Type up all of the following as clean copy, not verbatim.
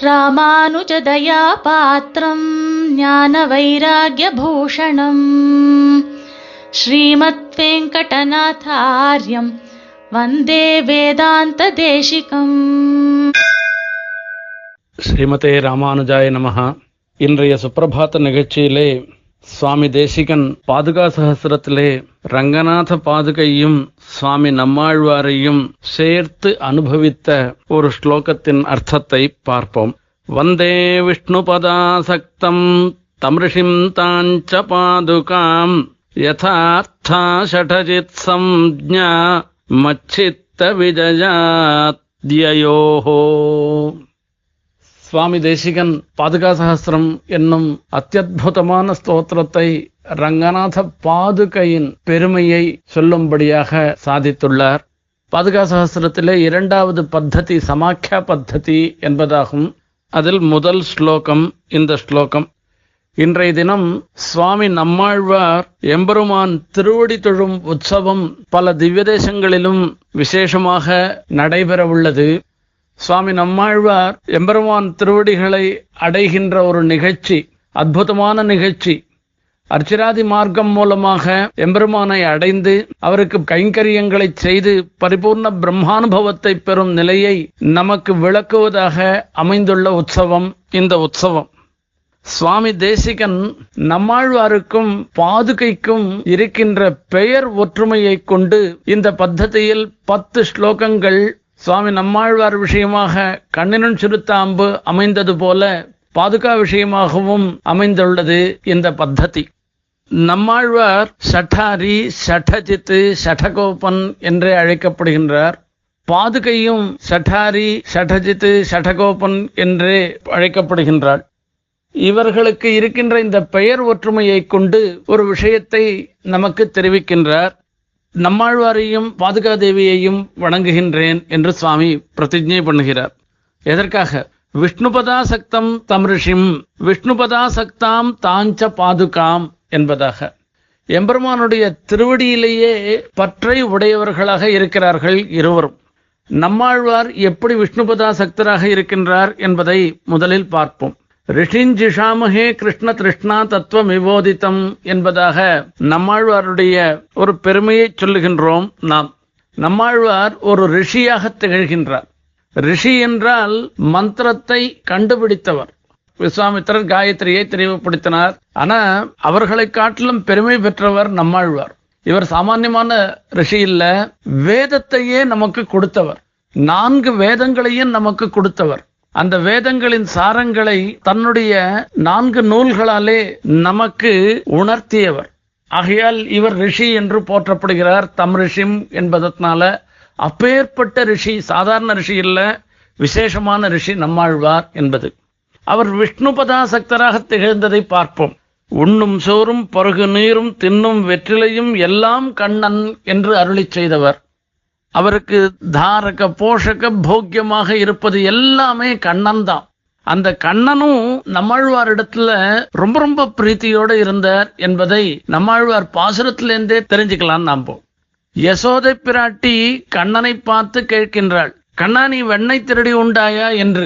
ராமானுஜதயா பாத்திரம் ஞான வைராக்யபூஷணம் ஸ்ரீமத் வெங்கடநாதார்யம் வந்தே வேதாந்த தேசிகம். ஸ்ரீமதே ராமானுஜாய நமஹ. இன்றைய சுப்பிரபாத நிகழ்ச்சியிலே சுவாமி தேசிகன் பாதுகா சகஸ்ரத்திலே ரங்கநாத பாதுகையும் சுவாமி நம்மாழ்வாரையும் சேர்த்து அனுபவித்த ஒரு ஸ்லோகத்தின் அர்த்தத்தை பார்ப்போம். வந்தே விஷ்ணு பதாசக்தம் தம்ரிஷிம் தாஞ்ச பாதுகாம் யதார்த்தா ஷடஜித் சம்ஞா மச்சித்த விஜயாத்யயோஹோ. சுவாமி தேசிகன் பாதுகா சகஸ்ரம் என்னும் அத்தியுதமான ஸ்தோத்திரத்தை ரங்கநாத பாதுகையின் பெருமையை சொல்லும்படியாக சாதித்துள்ளார். பாதுகா சகஸ்ரத்திலே இரண்டாவது பத்ததி சமாக்கியா பத்ததி என்பதாகும். அதில் முதல் ஸ்லோகம் இந்த ஸ்லோகம். இன்றைய தினம் சுவாமி நம்மாழ்வார் எம்பெருமான் திருவடி தொழும் உற்சவம் பல திவ்ய தேசங்களிலும் விசேஷமாக நடைபெறவுள்ளது. சுவாமி நம்மாழ்வார் எம்பெருமான் திருவடிகளை அடைகின்ற ஒரு நிகழ்ச்சி, அற்புதமான நிகழ்ச்சி. அர்ச்சிராதி மார்க்கம் மூலமாக எம்பெருமானை அடைந்து அவருக்கு கைங்கரியங்களை செய்து பரிபூர்ண பிரம்மானுபவத்தை பெறும் நிலையை நமக்கு விளக்குவதாக அமைந்துள்ள உற்சவம் இந்த உற்சவம். சுவாமி தேசிகன் நம்மாழ்வாருக்கும் பாதுகைக்கும் இருக்கின்ற பெயர் ஒற்றுமையை கொண்டு இந்த பத்ததியில் 10 ஸ்லோகங்கள் சுவாமி நம்மாழ்வார் விஷயமாக கண்ணினும் சிறுத்தாம்பு அமைந்தது போல பாதுகா விஷயமாகவும் அமைந்துள்ளது இந்த பத்ததி. நம்மாழ்வார் ஷட்டாரி, ஷடஜித்து, ஷடகோபன் என்றே அழைக்கப்படுகின்றார். பாதுகையும் ஷட்டாரி, ஷடஜித்து, ஷடகோபன் என்றே அழைக்கப்படுகின்றார். இவர்களுக்கு இருக்கின்ற இந்த பெயர் ஒற்றுமையை கொண்டு ஒரு விஷயத்தை நமக்கு தெரிவிக்கின்றார். நம்மாழ்வாரையும் பாதுகாதேவியையும் வணங்குகின்றேன் என்று சுவாமி பிரதிஜை பண்ணுகிறார். எதற்காக? விஷ்ணுபதாசக்தம் தம்ரிஷிம், விஷ்ணுபதாசக்தாம் தாஞ்ச பாதுகாம் என்பதாக. எம்பெருமானுடைய திருவடியிலேயே பற்றை உடையவர்களாக இருக்கிறார்கள் இருவரும். நம்மாழ்வார் எப்படி விஷ்ணுபதாசக்தராக இருக்கின்றார் என்பதை முதலில் பார்ப்போம். ரிஷிஞ்சிஷாமஹே கிருஷ்ண திருஷ்ணா தத்துவம் விவோதித்தம் என்பதாக நம்மாழ்வாருடைய ஒரு பெருமையை சொல்லுகின்றோம் நாம். நம்மாழ்வார் ஒரு ரிஷியாக திகழ்கின்றார். ரிஷி என்றால் மந்திரத்தை கண்டுபிடித்தவர். விஸ்வாமித்திரர் காயத்ரியை தெளிவுபடுத்தினார். ஆனா அவர்களை காட்டிலும் பெருமை பெற்றவர் நம்மாழ்வார். இவர் சாமான்யமான ரிஷி இல்ல, வேதத்தையே நமக்கு கொடுத்தவர். 4 வேதங்களையும் நமக்கு கொடுத்தவர். அந்த வேதங்களின் சாரங்களை தன்னுடைய 4 நூல்களாலே நமக்கு உணர்த்தியவர். ஆகையால் இவர் ரிஷி என்று போற்றப்படுகிறார். தம் ரிஷிம் என்பதனால அப்பேற்பட்ட ரிஷி, சாதாரண ரிஷி இல்ல, விசேஷமான ரிஷி நம்மாழ்வார் என்பது. அவர் விஷ்ணுபதாசக்தராக திகழ்ந்ததை பார்ப்போம். உண்ணும் சோறும் பருகு நீரும் தின்னும் வெற்றிலையும் எல்லாம் கண்ணன் என்று அருளி செய்தவர். அவருக்கு தாரக போஷக போக்கியமாக இருப்பது எல்லாமே கண்ணன் தான். அந்த கண்ணனும் நம்மாழ்வாரிடத்துல ரொம்ப ரொம்ப பிரீத்தியோடு இருந்தார் என்பதை நம்மாழ்வார் பாசுரத்திலிருந்தே தெரிஞ்சுக்கலாம். நாம் யசோதை பிராட்டி கண்ணனை பார்த்து கேட்கின்றாள், கண்ணா நீ வெண்ணெய் திருடி உண்டாயா என்று.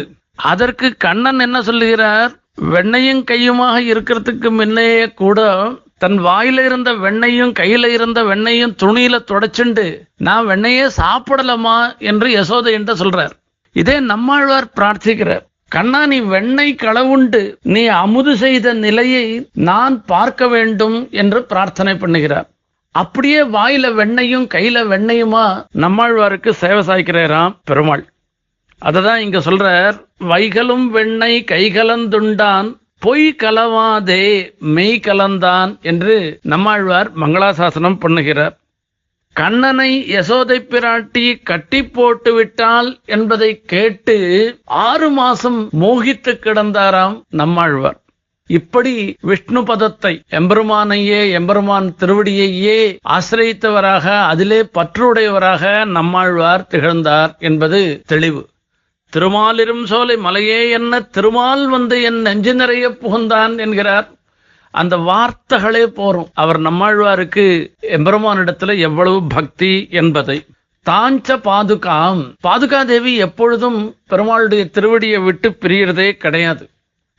அதற்கு கண்ணன் என்ன சொல்லுகிறார்? வெண்ணையும் கையுமாக இருக்கிறதுக்கு முன்னையே கூட தன் வாயில இருந்த வெண்ணையும் கையில இருந்த வெண்ணையும் துணியில தொடச்சுண்டு நான் வெண்ணையே சாப்பிடலாமா என்று யசோதை என்று சொல்றார். இதே நம்மாழ்வார் பிரார்த்திக்கிறார், கண்ணா நீ வெண்ணெய் களவுண்டு நீ அமுது செய்த நிலையை நான் பார்க்க வேண்டும் என்று பிரார்த்தனை பண்ணுகிறார். அப்படியே வாயில வெண்ணையும் கையில வெண்ணையுமா நம்மாழ்வாருக்கு சேவை சாய்க்கிறாராம் பெருமாள். அததான் இங்க சொல்றார், வைகளும் வெண்ணெய் கைகலந்துண்டான் பொய் கலவாதே மெய் கலந்தான் என்று நம்மாழ்வார் மங்களாசாசனம் பண்ணுகிறார். கண்ணனை யசோதை பிராட்டி கட்டி போட்டு விட்டால் என்பதை கேட்டு 6 மாசம் மோகித்து கிடந்தாராம் நம்மாழ்வார். இப்படி விஷ்ணு பதத்தை, எம்பெருமானையே, எம்பெருமான் திருவடியையே ஆசிரியத்தவராக, அதிலே பற்றுடையவராக நம்மாழ்வார் திகழ்ந்தார் என்பது தெளிவு. திருமாலிரும் சோலை மலையே என்ன திருமால் வந்து என் நெஞ்சு நிறைய புகுந்தான் என்கிறார். அந்த வார்த்தைகளே போரும் அவர் நம்மாழ்வாருக்கு எம்பெருமானிடத்துல எவ்வளவு பக்தி என்பதை. தாஞ்ச பாதுகாம். பாதுகா தேவி எப்பொழுதும் பெருமாளுடைய திருவடியை விட்டு பிரியறதே கிடையாது.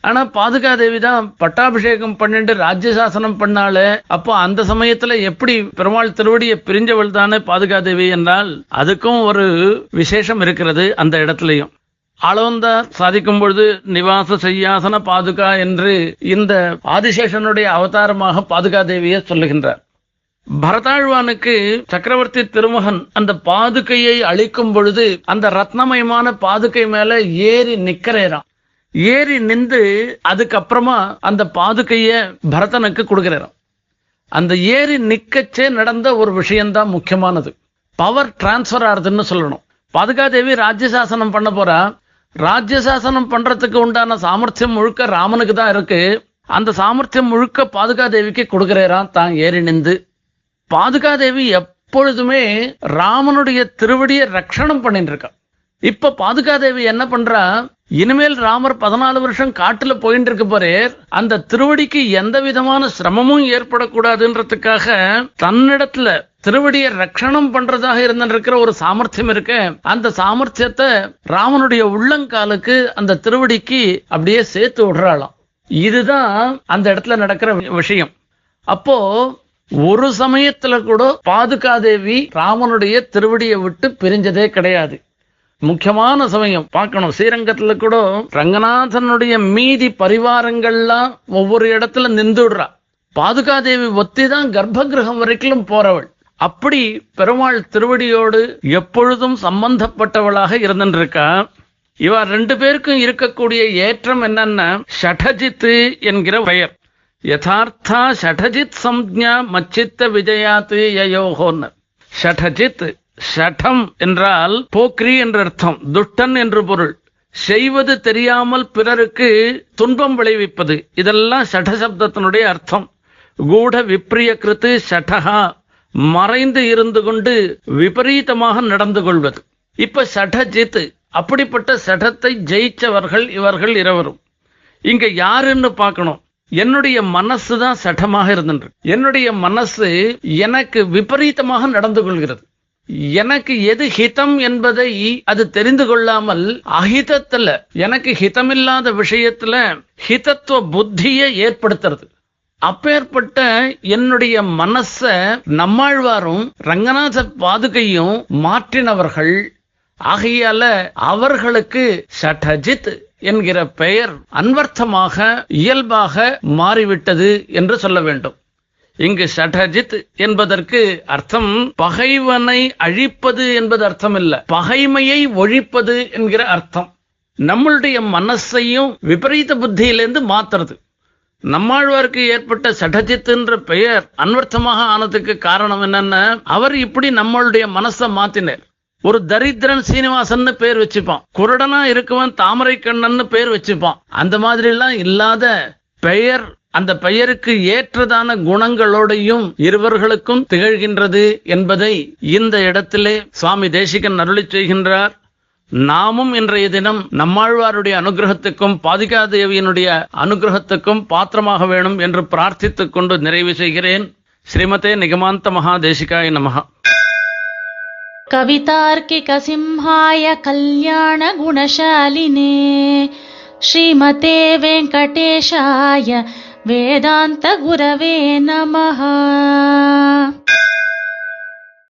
ஆனா பாதுகா தேவி தான் பட்டாபிஷேகம் பண்ணிட்டு ராஜ்யசாசனம் பண்ணால, அப்போ அந்த சமயத்துல எப்படி பெருமாள் திருவடியை பிரிஞ்சவள் தானே பாதுகா தேவி என்றால் அதுக்கும் ஒரு விசேஷம் இருக்கிறது. அந்த இடத்துலயும் அளவந்தார் சாதிக்கும் பொழுது நிவாச செய்யாசன பாதுகா என்று இந்த ஆதிசேஷனுடைய அவதாரமாக பாதுகா தேவியை சொல்லுகின்றார். பரதாழ்வானுக்கு சக்கரவர்த்தி திருமகன் அந்த பாதுகையை அளிக்கும் பொழுது அந்த ரத்னமயமான பாதுகை மேல ஏறி நிக்கிறேராம். ஏறி நின்று அதுக்கப்புறமா அந்த பாதுகைய பரதனுக்கு கொடுக்கிறாராம். அந்த ஏறி நிக்கச்சே நடந்த ஒரு விஷயம்தான் முக்கியமானது. பவர் டிரான்ஸ்பர் ஆகுதுன்னு சொல்லணும். பாதுகா தேவி ராஜ்யசாசனம் பண்ண போறா. ராஜ்யசாசனம் பண்றதுக்கு உண்டான சாமர்த்தியம் முழுக்க ராமனுக்கு தான் இருக்கு. அந்த சாமர்த்தியம் முழுக்க பாதுகா தேவிக்கு கொடுக்கிறாராம் தான் ஏறி நின்று. பாதுகா தேவி எப்பொழுதுமே ராமனுடைய திருவடியை ரட்சணம் பண்ணிட்டு இருக்கா. இப்ப பாதுகா தேவி என்ன பண்றா, இனிமேல் ராமர் 14 வருஷம் காட்டுல போயிட்டு இருக்க போறே, அந்த திருவடிக்கு எந்த விதமான சிரமமும் ஏற்படக்கூடாதுன்றதுக்காக தன்னிடத்துல திருவடியை ரட்சணம் பண்றதாக இருந்திருக்கிற ஒரு சாமர்த்தியம் இருக்க, அந்த சாமர்த்தியத்தை ராமனுடைய உள்ளங்காலுக்கு அந்த திருவடிக்கு அப்படியே சேர்த்து விடுறாளாம். இதுதான் அந்த இடத்துல நடக்கிற விஷயம். அப்போ ஒரு சமயத்துல கூட பாதுகா தேவி ராமனுடைய திருவடியை விட்டு பிரிஞ்சதே கிடையாது. முக்கியமான சமயம் பார்க்கணும். ஸ்ரீரங்கத்துல கூட ரங்கநாதனுடைய மீதி பரிவாரங்கள்லாம் ஒவ்வொரு இடத்துல நின்றுடுறா. பாதுகா தேவி ஒத்தி தான் கர்ப்ப கிரகம் வரைக்கும் போறவள். அப்படி பெருமாள் திருவடியோடு எப்பொழுதும் சம்பந்தப்பட்டவளாக இருந்துருக்கா. இவ ரெண்டு பேருக்கும் இருக்கக்கூடிய ஏற்றம் என்னன்னா, ஷடஜித் என்கிற பெயர். யதார்த்தா ஷடஜித் சம்ஞா மச்சித்த விஜயாத்து யயோகோன்னு. ஷடஜித், ஷடம் என்றால் போக்ரி என்ற அர்த்தம், துஷ்டன் என்று பொருள். செய்வது தெரியாமல் பிறருக்கு துன்பம் விளைவிப்பது, இதெல்லாம் ஷடசப்தத்தினுடைய அர்த்தம். கூட விப்ரிய கிருத்து ஷடஹா, மறைந்து இருந்து கொண்டு விபரீதமாக நடந்து கொள்வது. இப்ப ஷடஜித், அப்படிப்பட்ட ஷடத்தை ஜெயிச்சவர்கள் இவர்கள் இருவரும். இங்க யாருன்னு பார்க்கணும். என்னுடைய மனசு தான் சட்டமாக இருந்தது. என்னுடைய மனசு எனக்கு விபரீதமாக நடந்து கொள்கிறது. எனக்கு எது ஹிதம் என்பதை அது தெரிந்து கொள்ளாமல் அஹிதத்துல, எனக்கு ஹிதமில்லாத விஷயத்துல ஹிதத்துவ புத்தியை ஏற்படுத்துறது. அப்பேற்பட்ட என்னுடைய மனச நம்மாழ்வாரும் ரங்கநாத பாதுகையும் மாற்றினவர்கள். ஆகையால அவர்களுக்கு ஷடஜித் என்கிற பெயர் அன்வர்த்தமாக இயல்பாக மாறிவிட்டது என்று சொல்ல வேண்டும். இங்கு ஷடஜித் என்பதற்கு அர்த்தம் பகைவனை அழிப்பது என்பது அர்த்தம் இல்ல, பகைமையை ஒழிப்பது என்கிற அர்த்தம். நம்மளுடைய மனசையும் விபரீத புத்தியிலிருந்து மாத்துறது. நம்மாழ்வாருக்கு ஏற்பட்ட ஷடஜித் என்ற பெயர் அன்வர்த்தமாக ஆனதுக்கு காரணம் என்னன்னா, அவர் இப்படி நம்மளுடைய மனசை மாத்தினார். ஒரு தரித்திரன் சீனிவாசன் பேர் வச்சுப்பான், குருடனா இருக்கவன் தாமரை கண்ணன் பேர் வச்சுப்பான். அந்த மாதிரி எல்லாம் இல்லாத பெயர், அந்த பெயருக்கு ஏற்றதான குணங்களோடையும் இருவர்களுக்கும் திகழ்கின்றது என்பதை இந்த இடத்திலே சுவாமி தேசிகன் அருளி செய்கின்றார். நாமும் இன்றைய தினம் நம்மாழ்வாருடைய அனுகிரகத்துக்கும் பாதுகா தேவியினுடைய அனுகிரகத்துக்கும் பாத்திரமாக வேணும் என்று பிரார்த்தித்துக் கொண்டு நிறைவு செய்கிறேன். ஸ்ரீமதே நிகமாந்த மகாதேசிகாய நமஹ. कवितार्किक सिंहाय कल्याण गुणशालिने श्रीमते वेंकटेशाय वेदांत गुरवे नमः.